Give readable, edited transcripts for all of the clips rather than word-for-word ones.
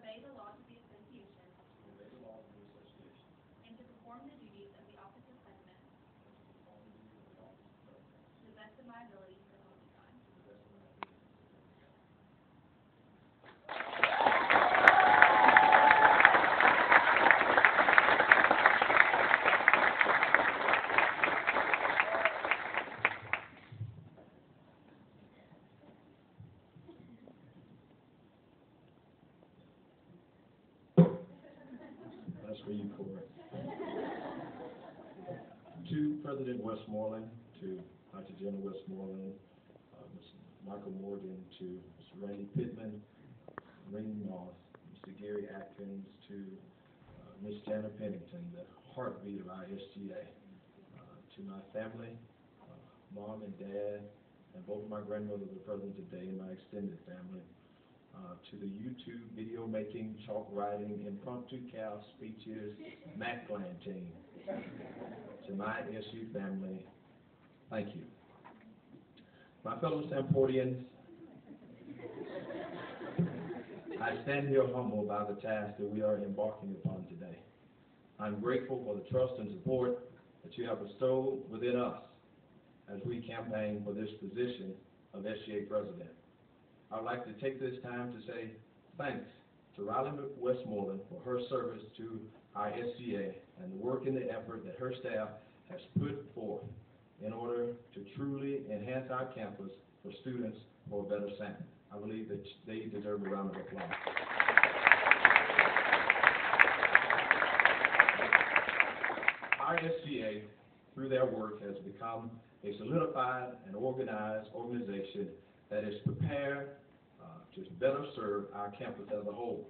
obey the laws of the association to obey the laws of the association and to perform the duties of the office of president and to perform the duties of the office of president to the best of my ability, so help me God. to the best of my ability. That's for you, Corey. To President Westmoreland, to Dr. Jenna Westmoreland, Mr. Michael Morgan, to Mr. Randy Pittman, Rainey Moss, Mr. Gary Atkins, to Ms. Jana Pennington, the heartbeat of our SGA, to my family, mom and dad, and both of my grandmothers are present today, and my extended family, to the YouTube video making, chalk writing, impromptu cow speeches, Mac Plan team, to my SU family, thank you. My fellow Stamfordians, I stand here humbled by the task that we are embarking upon today. I'm grateful for the trust and support that you have bestowed within us as we campaign for this position of SGA President. I would like to take this time to say thanks to Riley Westmoreland for her service to our SGA and the work and the effort that her staff has put forth in order to truly enhance our campus for students for a better Santa. I believe that they deserve a round of applause. Our SGA, through their work, has become a solidified and organized organization that is prepared to better serve our campus as a whole.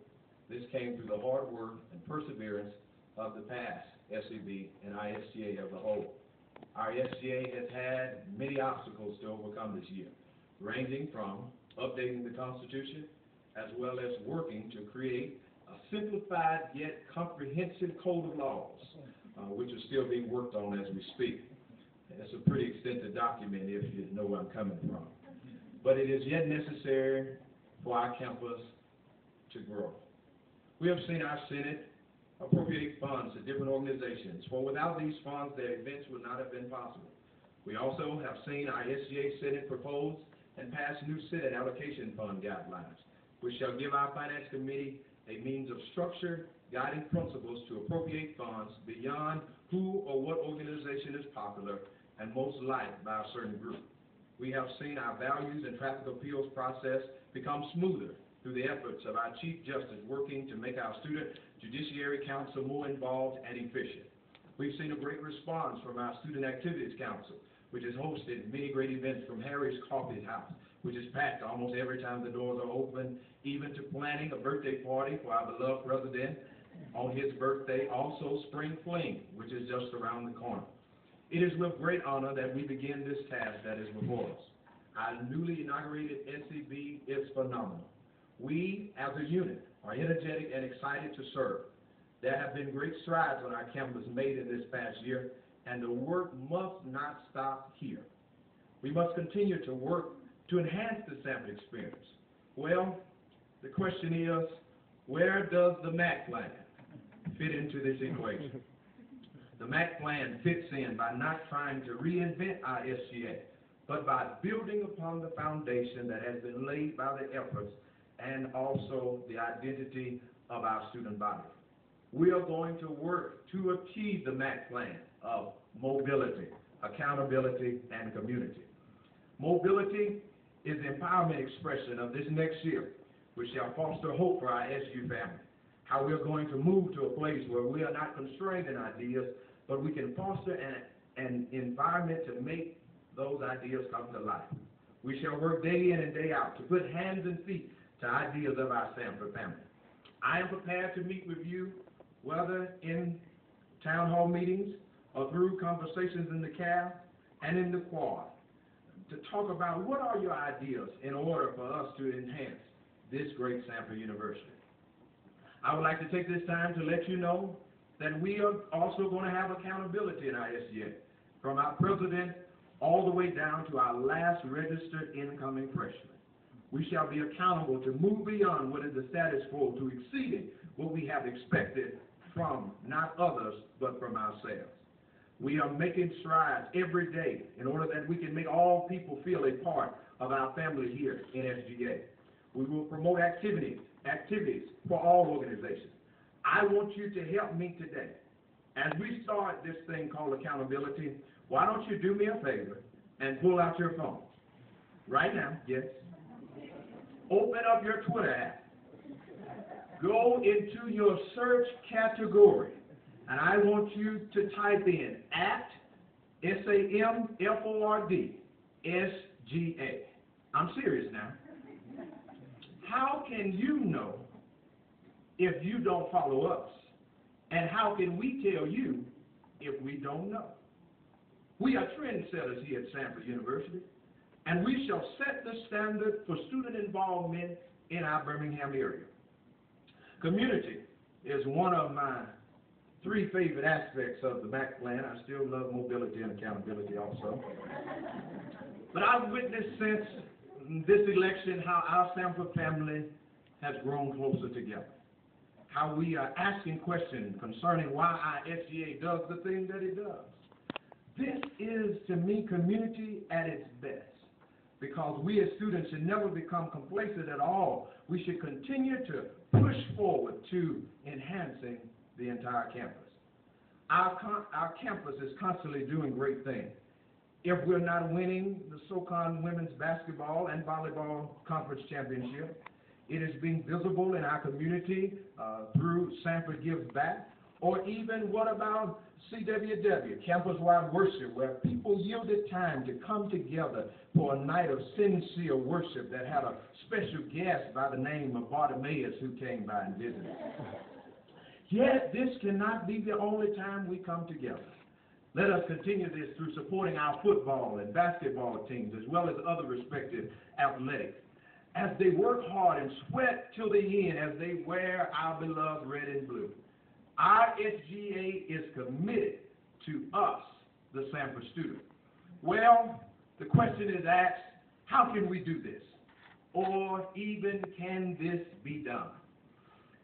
This came through the hard work and perseverance of the past SEB and our SGA as a whole. Our SGA has had many obstacles to overcome this year, ranging from updating the Constitution as well as working to create a simplified yet comprehensive code of laws, which is still being worked on as we speak. And it's a pretty extensive document if you know where I'm coming from. But it is yet necessary for our campus to grow. We have seen our Senate appropriate funds to different organizations, for without these funds, their events would not have been possible. We also have seen our SGA Senate propose and pass new Senate allocation fund guidelines, which shall give our Finance Committee a means of structured guiding principles to appropriate funds beyond who or what organization is popular and most liked by a certain group. We have seen our values and traffic appeals process become smoother through the efforts of our Chief Justice working to make our Student Judiciary Council more involved and efficient. We've seen a great response from our Student Activities Council, which has hosted many great events from Harry's Coffee House, which is packed almost every time the doors are open, even to planning a birthday party for our beloved president on his birthday, also Spring Fling, which is just around the corner. It is with great honor that we begin this task that is before us. Our newly inaugurated SEB is phenomenal. We, as a unit, are energetic and excited to serve. There have been great strides on our campus made in this past year, and the work must not stop here. We must continue to work to enhance the Sanford experience. Well, the question is, where does the MAC plan fit into this equation? The MAC plan fits in by not trying to reinvent our SGA, but by building upon the foundation that has been laid by the efforts and also the identity of our student body. We are going to work to achieve the MAC plan of mobility, accountability, and community. Mobility is the empowerment expression of this next year, which shall foster hope for our SU family. How we are going to move to a place where we are not constrained in ideas, but we can foster an environment to make those ideas come to life. We shall work day in and day out to put hands and feet to ideas of our Sanford family. I am prepared to meet with you, whether in town hall meetings or through conversations in the CAB and in the quad, to talk about what are your ideas in order for us to enhance this great Sanford University. I would like to take this time to let you know that we are also going to have accountability in our SGA, from our president all the way down to our last registered incoming freshman. We shall be accountable to move beyond what is the status quo, to exceeding what we have expected from not others, but from ourselves. We are making strides every day in order that we can make all people feel a part of our family here in SGA. We will promote activities for all organizations. I want you to help me today. As we start this thing called accountability, why don't you do me a favor and pull out your phone? Right now, yes. Open up your Twitter app. Go into your search category, and I want you to type in @SAMFORD SGA. I'm serious now. How can you know if you don't follow us? And how can we tell you if we don't know? We are trendsetters here at Samford University, and we shall set the standard for student involvement in our Birmingham area. Community is one of my 3 favorite aspects of the MAC plan. I still love mobility and accountability also. But I've witnessed since this election how our Samford family has grown closer together. How we are asking questions concerning why our SGA does the thing that it does. This is, to me, community at its best, because we as students should never become complacent at all. We should continue to push forward to enhancing the entire campus. Our campus is constantly doing great things. If we're not winning the SoCon Women's Basketball and Volleyball Conference Championship, it is being visible in our community through Samford Gives Back, or even what about CWW, Campus-Wide Worship, where people yielded time to come together for a night of sincere worship that had a special guest by the name of Bartimaeus who came by and visited. Yet this cannot be the only time we come together. Let us continue this through supporting our football and basketball teams, as well as other respective athletics, as they work hard and sweat till the end as they wear our beloved red and blue. Our SGA is committed to us, the Samford student. Well, the question is asked, how can we do this? Or even, can this be done?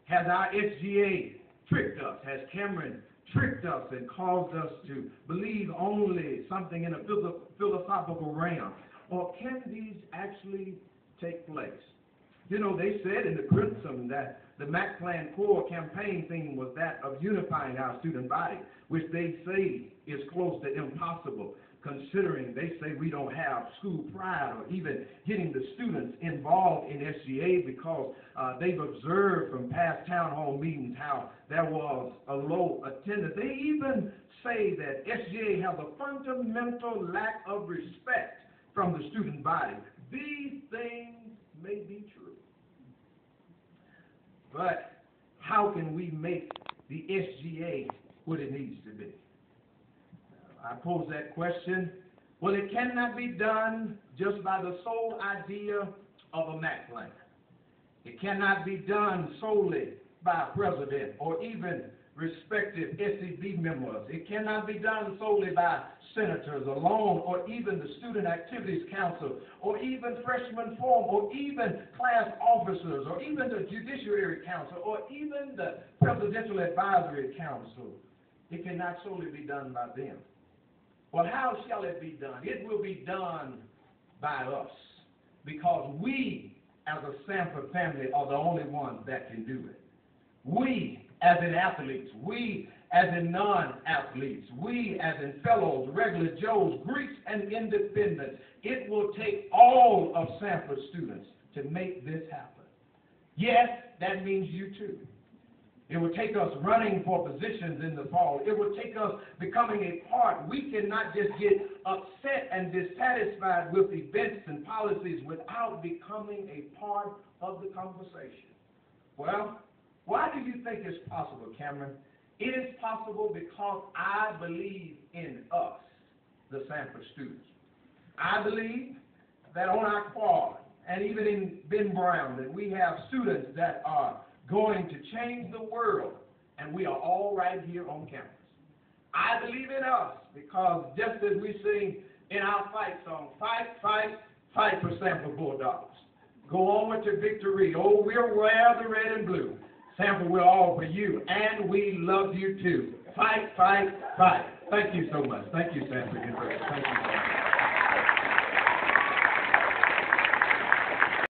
Has our SGA tricked us? Has Cameron tricked us and caused us to believe only something in a philosophical realm? Or can these actually take place? You know, they said in the criticism that the MAC Plan core campaign theme was that of unifying our student body, which they say is close to impossible, considering they say we don't have school pride or even getting the students involved in SGA, because they've observed from past town hall meetings how there was a low attendance. They even say that SGA has a fundamental lack of respect from the student body. These things may be true. But how can we make the SGA what it needs to be? I pose that question. Well, it cannot be done just by the sole idea of a MAC plan. It cannot be done solely by a president or even respective SEB members. It cannot be done solely by senators alone, or even the Student Activities Council, or even Freshman Forum, or even class officers, or even the Judiciary Council, or even the Presidential Advisory Council. It cannot solely be done by them. Well, how shall it be done? It will be done by us, because we, as a Samford family, are the only ones that can do it. We, as in athletes, we, as in non-athletes, we, as in fellows, regular Joes, Greeks, and independents. It will take all of Samford students to make this happen. Yes, that means you too. It will take us running for positions in the fall. It will take us becoming a part. We cannot just get upset and dissatisfied with events and policies without becoming a part of the conversation. Well, why do you think it's possible, Cameron? It is possible because I believe in us, the Samford students. I believe that on our quad, and even in Ben Brown, that we have students that are going to change the world, and we are all right here on campus. I believe in us because just as we sing in our fight song, fight, fight, fight for Samford Bulldogs. Go on with your victory. Oh, we'll wear the red and blue. Sanford, we're all for you, and we love you too. Fight, fight, fight. Thank you so much. Thank you, Sanford University. Thank you so much.